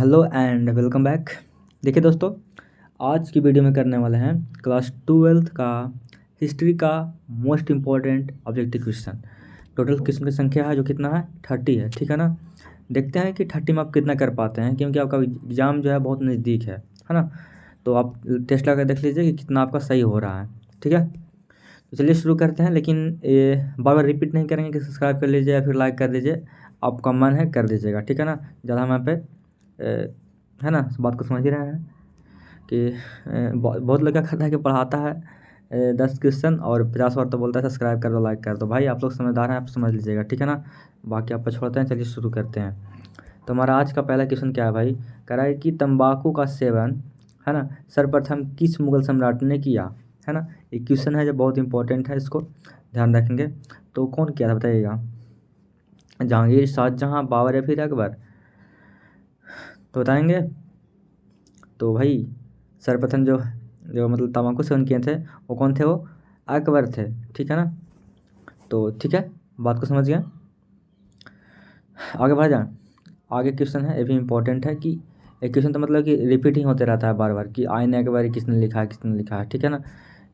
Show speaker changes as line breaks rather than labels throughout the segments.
Hello and welcome back. देखिए दोस्तों, आज की वीडियो में करने वाले हैं क्लास 12th का हिस्ट्री का most important objective question. Total question की संख्या है जो कितना है 30 है, ठीक है ना। देखते हैं कि 30 में आप कितना कर पाते हैं, क्योंकि आपका एग्ज़ाम जो है बहुत नज़दीक है ना। तो आप टेस्ट लगा देख लीजिए कि कितना आपका सही हो रहा है, ठीक है। तो चलिए शुरू करते हैं, लेकिन ये बार बार रिपीट नहीं करेंगे कि सब्सक्राइब कर लीजिए या फिर लाइक कर दीजिए। आपका मन है कर दीजिएगा, ठीक है ना। ज़्यादा हम यहाँ पे है ना, बात को समझ ही रहे हैं कि बहुत लोग क्या करता है कि पढ़ाता है 10 क्वेश्चन और 50 बार तो बोलता है सब्सक्राइब कर दो लाइक कर दो। भाई आप लोग समझदार हैं, आप समझ लीजिएगा, ठीक है ना। बाकी आप पर छोड़ते हैं, चलिए शुरू करते हैं। तो हमारा आज का पहला क्वेश्चन क्या है भाई, कह रहा है कि तंबाकू का सेवन है ना सर्वप्रथम किस मुगल सम्राट ने किया, है ना। एक क्वेश्चन है जो बहुत इंपॉर्टेंट है, इसको ध्यान रखेंगे। तो कौन किया था बताइएगा, जहांगीर, शाहजहाँ, बाबर या फिर अकबर, तो बताएंगे। तो भाई सर्वप्रथम जो जो मतलब तंबाकू सेवन किए थे वो कौन थे, वो अकबर थे, ठीक है ना। तो ठीक है, बात को समझ गया। आगे बढ़ जाए। आगे क्वेश्चन है, ये भी इम्पोर्टेंट है कि एक क्वेश्चन तो मतलब कि रिपीट ही होते रहता है बार बार कि आईने के बारे किसने लिखा है किसने लिखा है, ठीक है ना।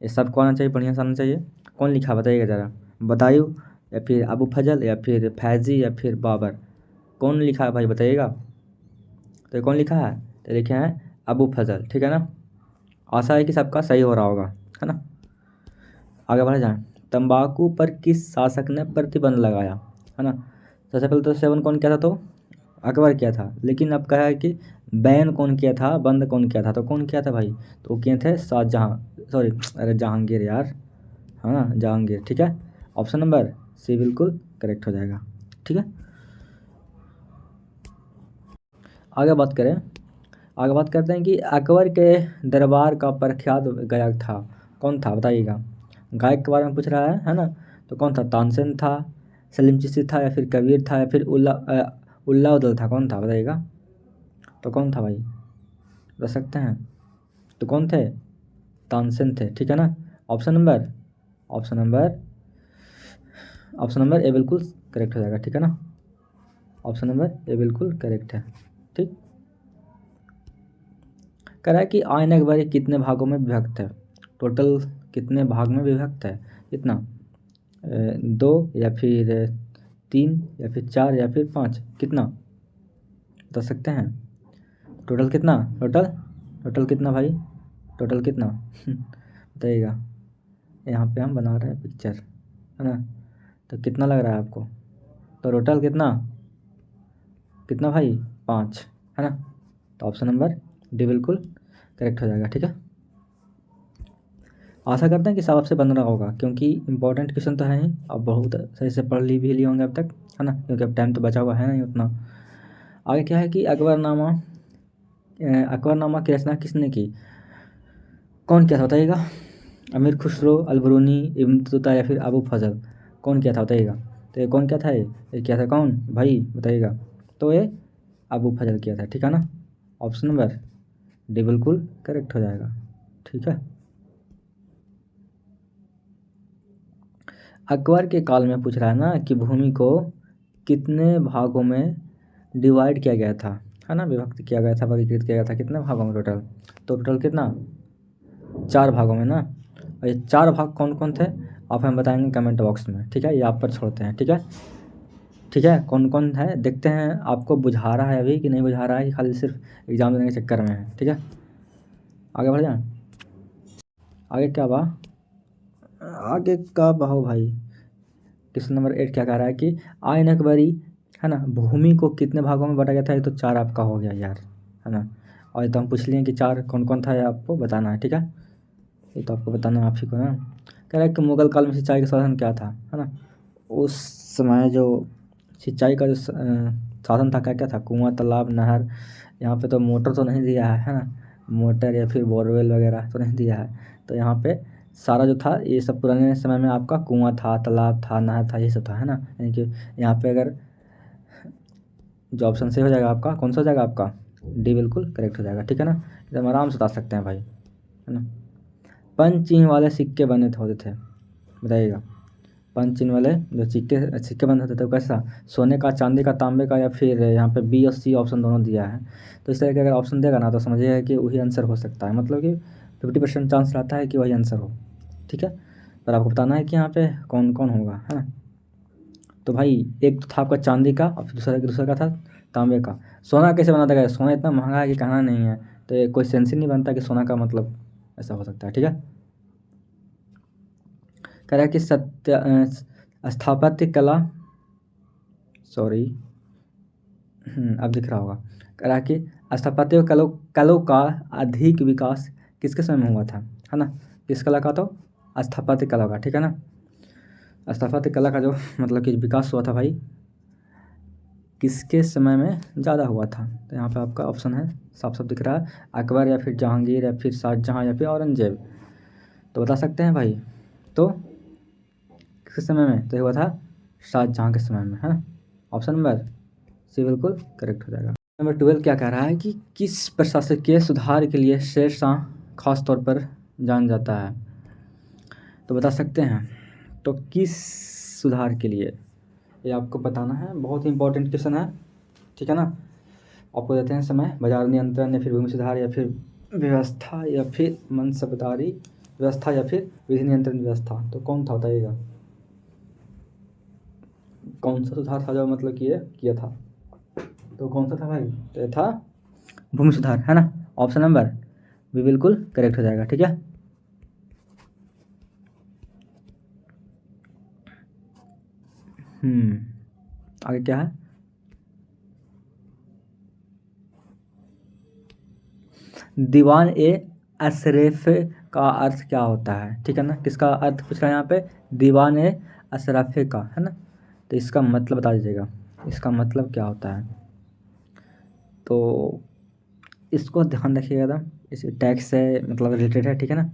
ये सबको आना चाहिए, बढ़िया से आना चाहिए। कौन लिखा बताइएगा ज़रा, बदायूं या फिर अबू फजल या फिर फैज़ी या फिर बाबर, कौन लिखा है भाई बताइएगा। तो ये कौन लिखा है, तो लिखे हैं अबू फजल, ठीक है ना। आशा है कि सबका सही हो रहा होगा, है ना। आगे बढ़ जाएं। तंबाकू पर किस शासक ने प्रतिबंध लगाया, है ना। सबसे पहले तो सेवन कौन किया था, तो अकबर किया था। लेकिन अब कहा है कि बैन कौन किया था, बंद कौन किया था, तो कौन किया था भाई, तो वो किए थे शाहजहाँ, सॉरी अरे जहांगीर यार, हाँ जहांगीर, ठीक है। ऑप्शन नंबर सी बिल्कुल करेक्ट हो जाएगा, ठीक है। आगे बात करें, आगे बात करते हैं कि अकबर के दरबार का प्रख्यात गायक था, कौन था बताइएगा। गायक के बारे में पूछ रहा है ना। तो कौन था, तानसेन था, सलीम चिश्ती था या फिर कबीर था या फिर उल्ला उदल था, कौन था बताइएगा। तो कौन था भाई, बता सकते हैं। तो कौन थे, तानसेन थे, ठीक है ना। Option number option number option number A बिल्कुल करेक्ट हो जाएगा, ठीक है ना। ऑप्शन नंबर ए बिल्कुल करेक्ट है, ठीक। कह रहा है कि आयन अकबरी कितने भागों में विभक्त है, टोटल कितने भाग में विभक्त है, कितना, 2 या फिर 3 या फिर 4 या फिर 5, कितना बता सकते हैं। टोटल कितना, टोटल टोटल कितना भाई, टोटल कितना बताइएगा। यहाँ पे हम बना रहे हैं पिक्चर, है ना। तो कितना लग रहा है आपको, तो टोटल कितना कितना भाई 5, है ना। तो ऑप्शन नंबर डी बिल्कुल करेक्ट हो जाएगा, ठीक है। आशा करते हैं कि सब आपसे बन रहा होगा, क्योंकि इंपॉर्टेंट क्वेश्चन तो है ही, अब बहुत सही से पढ़ ली भी लिए होंगे अब तक, है ना, क्योंकि अब टाइम तो बचा हुआ है नहीं उतना। आगे क्या है कि अकबरनामा की रचना किसने की, कौन किया था बताइएगा। अमीर खुसरो, अलबरूनी, इब्न बतूता या फिर अबू फजल, कौन किया था बताइएगा। तो ये कौन किया था, ये किया था कौन भाई बताइएगा। तो ये अबू फजल किया था, ठीक है ना। ऑप्शन नंबर डी बिल्कुल करेक्ट हो जाएगा, ठीक है। अकबर के काल में पूछ रहा है ना कि भूमि को कितने भागों में डिवाइड किया गया था, है ना, विभक्त किया गया था, वर्गीकृत किया गया था, कितने भागों में टोटल, तो टोटल कितना 4 भागों में ना। और ये 4 भाग कौन कौन थे आप हमें बताएंगे कमेंट बॉक्स में, ठीक है। ये आप पर छोड़ते हैं, ठीक है, ठीक है। कौन कौन है देखते हैं, आपको बुझा रहा है अभी कि नहीं बुझा रहा है, कि खाली सिर्फ एग्ज़ाम देने के चक्कर में है, ठीक है। आगे बढ़ जाए। आगे क्या बा, आगे का बहो भाई। क्वेश्चन नंबर 8 क्या कह रहा है कि आयन अकबरी, है ना, भूमि को कितने भागों में बांटा गया था, ये तो 4 आपका हो गया यार, है ना। और ये तो हम पूछ लिए कि 4 कौन कौन था, ये आपको बताना है, ठीक है। ये तो आपको बताना है आप ही को ना। कह रहा है कि मुगल काल में सिंचाई का साधन क्या था, है ना। उस समय जो सिंचाई का जो साधन था क्या क्या था, कुआं, तालाब, नहर। यहाँ पे तो मोटर तो नहीं दिया है ना, मोटर या फिर बोरवेल वगैरह तो नहीं दिया है। तो यहाँ पे सारा जो था ये सब पुराने समय में आपका कुआं था, तालाब था, नहर था, ये सब था, है ना। यानी कि यहाँ पे अगर जो ऑप्शन से हो जाएगा आपका, कौन सा हो जाएगा आपका, डी बिल्कुल करेक्ट हो जाएगा, ठीक है ना। एकदम आराम से बता सकते हैं भाई, है ना। पंच चिन्ह वाले सिक्के बने होते थे बताइएगा। 5 चिन्ह वाले जो सिक्के सिक्के बंद होते थे, वो कैसा, सोने का, चांदी का, तांबे का, या फिर यहाँ पे बी और सी ऑप्शन दोनों दिया है। तो इस तरह के अगर ऑप्शन देगा ना तो समझिएगा कि वही आंसर हो सकता है, मतलब कि 50% चांस रहता है कि वही आंसर हो। ठीक है, पर आपको बताना है कि यहाँ पे कौन कौन होगा, है ना। तो भाई एक तो था आपका चांदी का और फिर दूसरा का था तांबे का। सोना कैसे बना देगा, सोना इतना महंगा है कि कहना नहीं है, तो ये कोई सेंस ही नहीं बनता कि सोना का मतलब ऐसा हो सकता है। ठीक है, कह रहा है कि स्थापत्य कला, सॉरी, अब दिख रहा होगा। कह रहा है कि स्थापत्य कलों का अधिक विकास किसके समय में हुआ था, है ना। किस कला का, तो स्थापत्य कला का। ठीक है ना, स्थापत्य कला का जो मतलब कि विकास हुआ था भाई, किसके समय में ज़्यादा हुआ था। तो यहाँ पे आपका ऑप्शन है, साफ साफ दिख रहा है, अकबर या फिर जहांगीर या फिर शाहजहाँ या फिर औरंगजेब। तो बता सकते हैं भाई, तो किसके समय में, तो ये हुआ था शाहजहाँ के समय में, है ना। ऑप्शन नंबर सी बिल्कुल करेक्ट हो जाएगा। नंबर 12 क्या कह रहा है कि किस प्रशासकीय सुधार के लिए शेर शाह खास तौर पर जान जाता है। तो बता सकते हैं, तो किस सुधार के लिए, ये आपको बताना है, बहुत ही इंपॉर्टेंट क्वेश्चन है। ठीक है ना, आपको देते हैं समय, बाजार नियंत्रण या फिर भूमि सुधार या फिर व्यवस्था या फिर मनसबदारी व्यवस्था या फिर विधि नियंत्रण व्यवस्था। तो कौन था बताइएगा, कौन सा सुधार था जो मतलब कि ये किया था, तो कौन सा था भाई, तो ये था भूमि सुधार, है ना। ऑप्शन नंबर बी बिल्कुल करेक्ट हो जाएगा। ठीक है, आगे क्या है, दीवान ए अशरफ का अर्थ क्या होता है। ठीक है ना, किसका अर्थ पूछ रहा है यहाँ पे, दीवान ए अशरफ का, है ना। तो इसका मतलब बता दीजिएगा, इसका मतलब क्या होता है। तो इसको ध्यान रखिएगा, इस टैक्स से मतलब रिलेटेड है। ठीक है ना,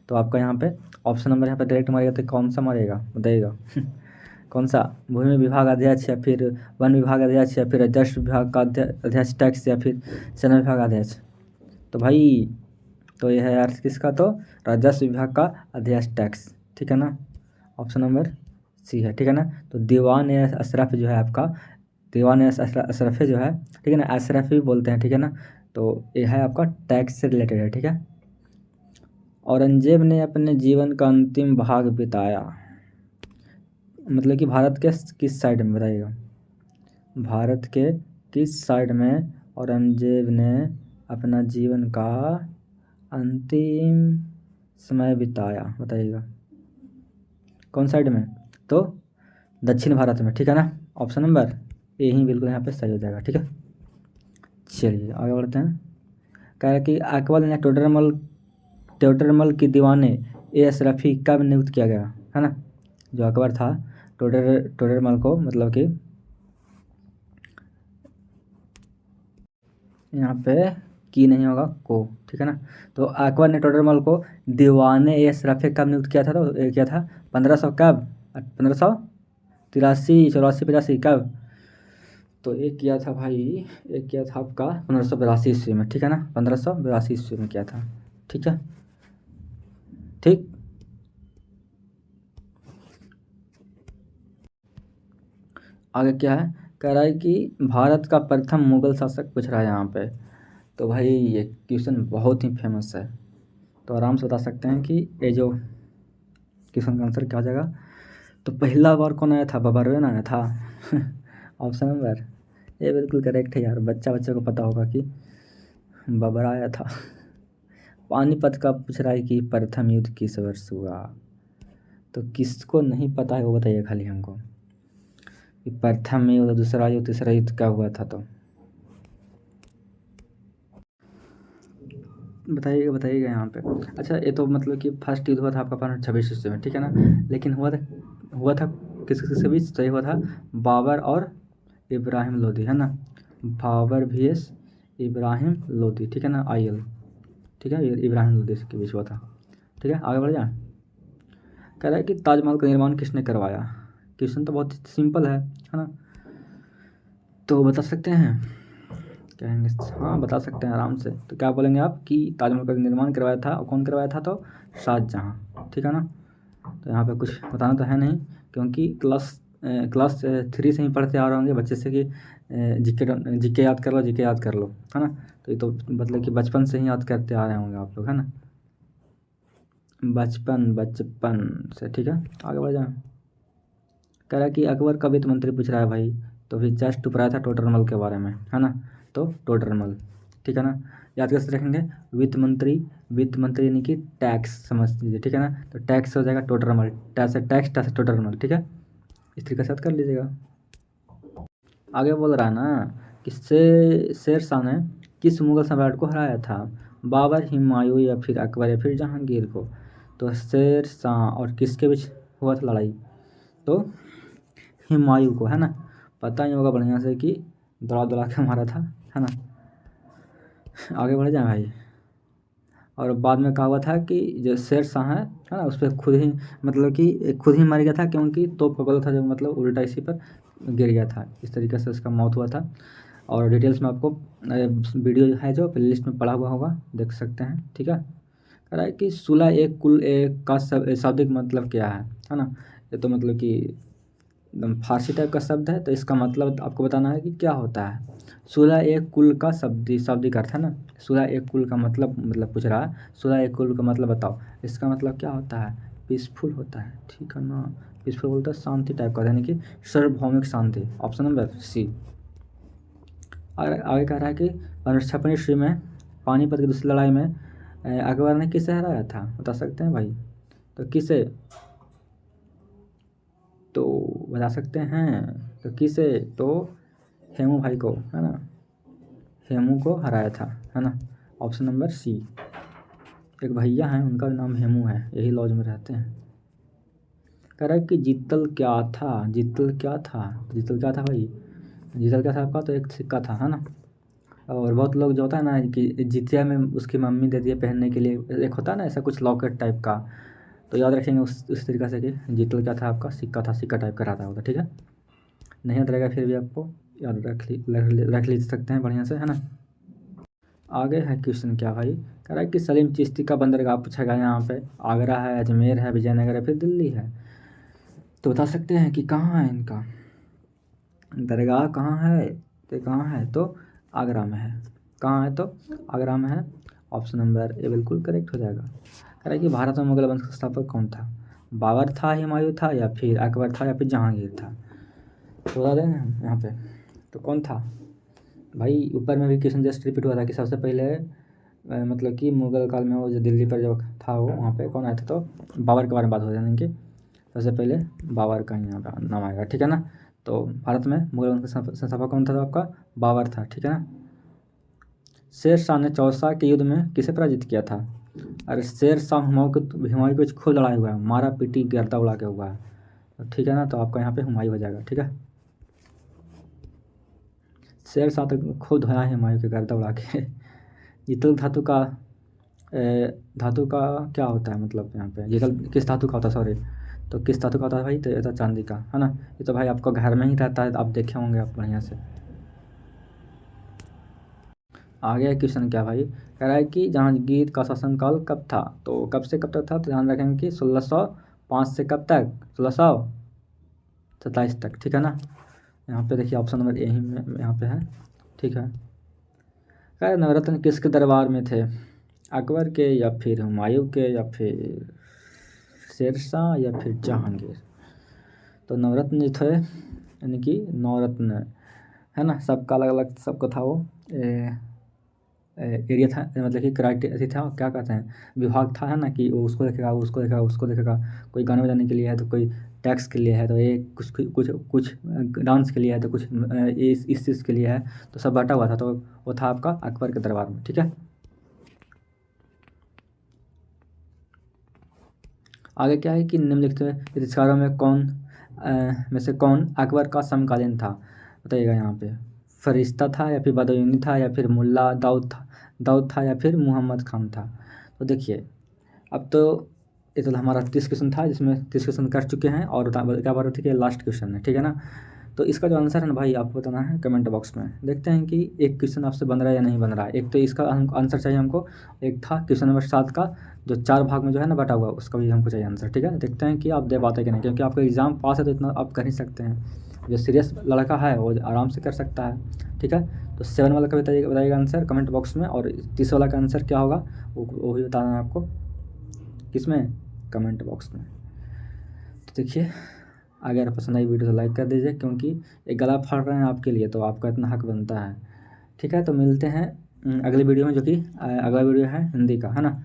तो आपका यहाँ पे ऑप्शन नंबर यहाँ पे डायरेक्ट मारेगा तो कौन सा मारेगा बताइएगा कौन सा, भूमि विभाग अध्यक्ष या फिर वन विभाग अध्यक्ष या फिर राजस्व विभाग का अध्यक्ष टैक्स या फिर सेना विभाग अध्यक्ष। तो भाई, तो यह है अर्थ किसका, तो राजस्व विभाग का अध्यक्ष टैक्स। ठीक है ना, ऑप्शन नंबर सी है। ठीक है ना, तो दीवान ए अशरफ जो है आपका, दीवान ए अशरफ जो है, ठीक है ना, अशरफ भी बोलते हैं। ठीक है ना, तो यह है आपका टैक्स से रिलेटेड है। ठीक है, औरंगजेब ने अपने जीवन का अंतिम भाग बिताया, मतलब कि भारत के किस साइड में बताइएगा, भारत के किस साइड में औरंगजेब ने अपना जीवन का अंतिम समय बिताया बताइएगा, कौन साइड में, तो दक्षिण भारत में। ठीक है ना, ऑप्शन नंबर ए ही बिल्कुल यहाँ पे सही हो जाएगा। ठीक है, चलिए आगे बढ़ते हैं। कह रहा है कि अकबर ने टोडरमल की दीवाने ए अशरफी कब नियुक्त किया गया, है ना। जो अकबर था, टोडरमल को, मतलब कि यहाँ पे की नहीं होगा को। ठीक है ना, तो अकबर ने टोडरमल को दीवाने ए अशरफी कब नियुक्त किया था, तो ये किया था 1500 कब, 1583 84 85 कब। तो एक किया था भाई, एक किया था आपका 1582 ईस्वी में। ठीक है ना, 1582 ईस्वी में किया था। ठीक है, ठीक, आगे क्या है, कह रहा है कि भारत का प्रथम मुगल शासक पूछ रहा है यहाँ पे। तो भाई ये क्वेश्चन बहुत ही फेमस है, तो आराम से बता सकते हैं कि ये जो क्वेश्चन का आंसर क्या हो जाएगा। तो पहला बार कौन आया था, बाबरवेन आया था ऑप्शन नंबर ये बिल्कुल करेक्ट है यार, बच्चा बच्चे को पता होगा कि बाबर आया था पानीपत का पूछ रहा है कि प्रथम युद्ध किस वर्ष हुआ। तो किसको नहीं पता है वो बताइए खाली हमको, कि प्रथम युद्ध, दूसरा युद्ध, तीसरा युद्ध क्या हुआ था। तो बताइएगा बताइएगा यहाँ पे। अच्छा, ये तो मतलब कि फर्स्ट युद्ध हुआ था आपका 1526 ईस्वी में। ठीक है ना, लेकिन हुआ था किस किसके बीच, तो ये हुआ था बाबर और इब्राहिम लोदी, है ना। बाबर vs इब्राहिम लोदी। ठीक है ना, IL, ठीक है, इब्राहिम लोदी के बीच हुआ था। ठीक है, आगे बढ़ जाए। कह रहा है कि ताजमहल का निर्माण किसने करवाया। क्वेश्चन तो बहुत सिंपल है ना। तो बता सकते हैं, कहेंगे हाँ बता सकते हैं आराम से। तो क्या बोलेंगे आप कि ताजमहल का निर्माण करवाया था, और कौन करवाया था, तो शाहजहाँ। ठीक है ना, तो यहाँ पे कुछ बताना तो है नहीं, क्योंकि क्लास 3 से ही पढ़ते आ रहे होंगे बच्चे से कि जीके याद कर लो, जीके याद कर लो, है ना। तो ये तो मतलब कि बचपन से ही याद करते आ रहे होंगे आप लोग, है ना, बचपन से। ठीक है, आगे बढ़ जाए। कह रहा है कि अकबर का वित्त मंत्री पूछ रहा है भाई, तो फिर जस्ट टू पढ़ा था टोडरमल के बारे में, है ना। तो टोडरमल, ठीक है ना, याद कैसे रखेंगे, वित्त मंत्री यानी कि टैक्स समझ लीजिए, ठीक है ना। तो टैक्स हो जाएगा टोडरमल, टैक्स टोडरमल, ठीक है, इस तरीके से याद कर लीजिएगा। आगे बोल रहा है ना कि शेर शाह ने किस मुगल सम्राट को हराया था, बाबर, हुमायूं या फिर अकबर या फिर जहांगीर को। तो शेर शाह और किसके बीच हुआ था लड़ाई, तो हुमायूं को, है ना। पता ही होगा बढ़िया से कि दौड़ा दौड़ा के मारा था, है ना। आगे बढ़ जाए भाई। और बाद में कहा हुआ था कि जो शेर शाह है ना, उस पर खुद ही मतलब कि खुद ही मर गया था, क्योंकि तोप का गोला था जो मतलब उल्टा इसी पर गिर गया था, इस तरीके से उसका मौत हुआ था। और डिटेल्स में आपको वीडियो है जो प्ले लिस्ट में पड़ा हुआ होगा, देख सकते हैं, ठीक है। कह रहा है कि सुलह एक कुल एक का शाब्दिक मतलब क्या है ना। ये तो मतलब कि एकदम फारसी टाइप का शब्द है, तो इसका मतलब आपको बताना है कि क्या होता है। सुलह एक कुल का शाब्दिक अर्थ है ना। सुलह एक कुल का मतलब पूछ रहा है, सुलह एक कुल का मतलब बताओ। इसका मतलब क्या होता है, पीसफुल होता है, ठीक है ना। पीसफुल बोलता है शांति टाइप का, यानी कि सार्वभौमिक शांति, ऑप्शन नंबर सी। आगे कह रहा है कि 1556 ईस्वी में पानीपत की दूसरी लड़ाई में अकबर ने किसे हराया था, बता सकते हैं भाई, तो किसे, तो बता सकते हैं, तो किसे, तो हेमू भाई को, है ना, हेमू को हराया था, है ना, ऑप्शन नंबर सी। एक भैया हैं, उनका नाम हेमू है, यही लॉज में रहते हैं। कह रहा है कि जीतल क्या था, जीतल क्या था, जीतल क्या था भाई, जीतल क्या था आपका, तो एक सिक्का था, है ना। और बहुत लोग जो होता है ना कि जितिया में उसकी मम्मी दे दिए पहनने के लिए, एक होता है ना ऐसा कुछ लॉकेट टाइप का, तो याद रखेंगे उस तरीक़े से कि जीतल क्या था आपका, सिक्का था, सिक्का टाइप का रहता होगा, ठीक है। नहीं याद रहेगा फिर भी आपको याद रख ली सकते हैं बढ़िया से, है ना। आगे है क्वेश्चन क्या भाई, कह रहा है कि सलीम चिश्ती का बंदरगाह पूछेगा यहाँ पे, आगरा है, अजमेर है, विजयनगर है, फिर दिल्ली है। तो बता सकते हैं कि कहाँ है इनका दरगाह, कहाँ है, तो कहाँ है, तो आगरा में है। कहाँ है, तो आगरा में है, ऑप्शन नंबर ए बिल्कुल करेक्ट हो जाएगा। कह रहा है कि भारत में मुगल वंश का स्थापक कौन था, बाबर था, हुमायूं था, या फिर अकबर था, या फिर जहांगीर था। तो बता दें हम यहाँ पे, तो कौन था भाई। ऊपर में भी क्वेश्चन जस्ट रिपीट हुआ था कि सबसे पहले मतलब कि मुगल काल में वो जो दिल्ली पर जो था वो वहाँ पे कौन आया था, तो बाबर के बारे में बात हो जाए कि सबसे पहले बाबर का ही यहाँ पे नाम आएगा, ठीक है ना। तो भारत में मुगल वंश का संस्थापक कौन था, तो आपका बाबर था, ठीक है ना। शेर शाह ने चौसा के युद्ध में किसे पराजित किया था, अरे शेर शाह हुमायूं को खूब लड़ाई हुआ है, मारा पीटी गर्दा उड़ा के हुआ है, तो ठीक है ना। तो आपका यहाँ पे हुमायूं हो जाएगा, ठीक है। शेर शाह तो खूब धोया है हुमायूं के गर्दा उड़ा के। जीतल धातु का क्या होता है, मतलब यहाँ पे जीतल किस धातु का होता है, सॉरी, तो किस धातु का होता है भाई, तो ये तो चांदी का, है ना। ये तो भाई आपका घर में ही रहता है, आप देखे होंगे आप बढ़िया से। आगे क्वेश्चन क्या भाई, कह रहा है कि जहांगीर का शासनकाल कब था, तो कब से कब तक था, तो ध्यान रखेंगे कि 1605 से कब तक, 1627 तक, ठीक है ना। यहाँ पे देखिए ऑप्शन नंबर यही में यहाँ पे है, ठीक है। कह रहा है नवरत्न किसके दरबार में थे, अकबर के, या फिर हुमायूं के, या फिर शेरशाह, या फिर जहांगीर। तो नवरत्न जो थे, यानी कि नवरत्न, है ना, सबका अलग अलग सबका था वो एरिया था, मतलब कि क्राइटेरिया था, क्या कहते हैं, विभाग था, है ना, कि वो उसको देखेगा, उसको देखेगा, उसको देखेगा। कोई गाने बजाने के लिए है, तो कोई टैक्स के लिए है, तो ये कुछ कुछ कुछ डांस के लिए है, तो कुछ इस चीज़ के लिए है, तो सब बांटा हुआ था। तो वो था आपका अकबर के दरबार में, ठीक है। आगे क्या है कि निम्नलिखित इतिहासकारों में में से कौन अकबर का समकालीन था, बताइएगा यहाँ पे। फरिश्ता था, या फिर बदयूनी था, या फिर मुल्ला दाऊद था, या फिर मुहम्मद खान था। तो देखिए अब तो ये तो हमारा 30 क्वेश्चन था, जिसमें 30 क्वेश्चन कर चुके हैं, और क्या बात थी कि लास्ट क्वेश्चन है, ठीक है ना। तो इसका जो आंसर है ना भाई आपको बताना है कमेंट बॉक्स में। देखते हैं कि एक क्वेश्चन आपसे बन रहा है या नहीं बन रहा है। एक तो इसका आंसर चाहिए हमको, एक था क्वेश्चन नंबर 7 का जो 4 भाग में जो है ना बटा हुआ, उसका भी हमको चाहिए आंसर। ठीक है, देखते हैं कि आप दे पाते कि नहीं, क्योंकि आपका एग्ज़ाम पास है तो इतना आप कर ही सकते हैं। जो सीरियस लड़का है वो आराम से कर सकता है। ठीक है, तो 7 वाला का बताइएगा आंसर कमेंट बॉक्स में, और 30 वाला का आंसर क्या होगा वो भी बताना है आपको। किसमें? कमेंट बॉक्स में। तो देखिए, अगर पसंद आई वीडियो तो लाइक कर दीजिए, क्योंकि एक गला फाड़ रहे हैं आपके लिए, तो आपका इतना हक बनता है। ठीक है, तो मिलते हैं अगले वीडियो में, जो कि अगला वीडियो है हिंदी का, है ना,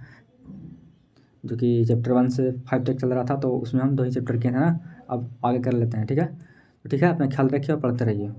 जो कि चैप्टर 1 से 5 तक चल रहा था, तो उसमें हम 2 ही चैप्टर किए थे ना, अब आगे कर लेते हैं। ठीक है, तो ठीक है, अपना ख्याल रखिए और पढ़ते रहिए।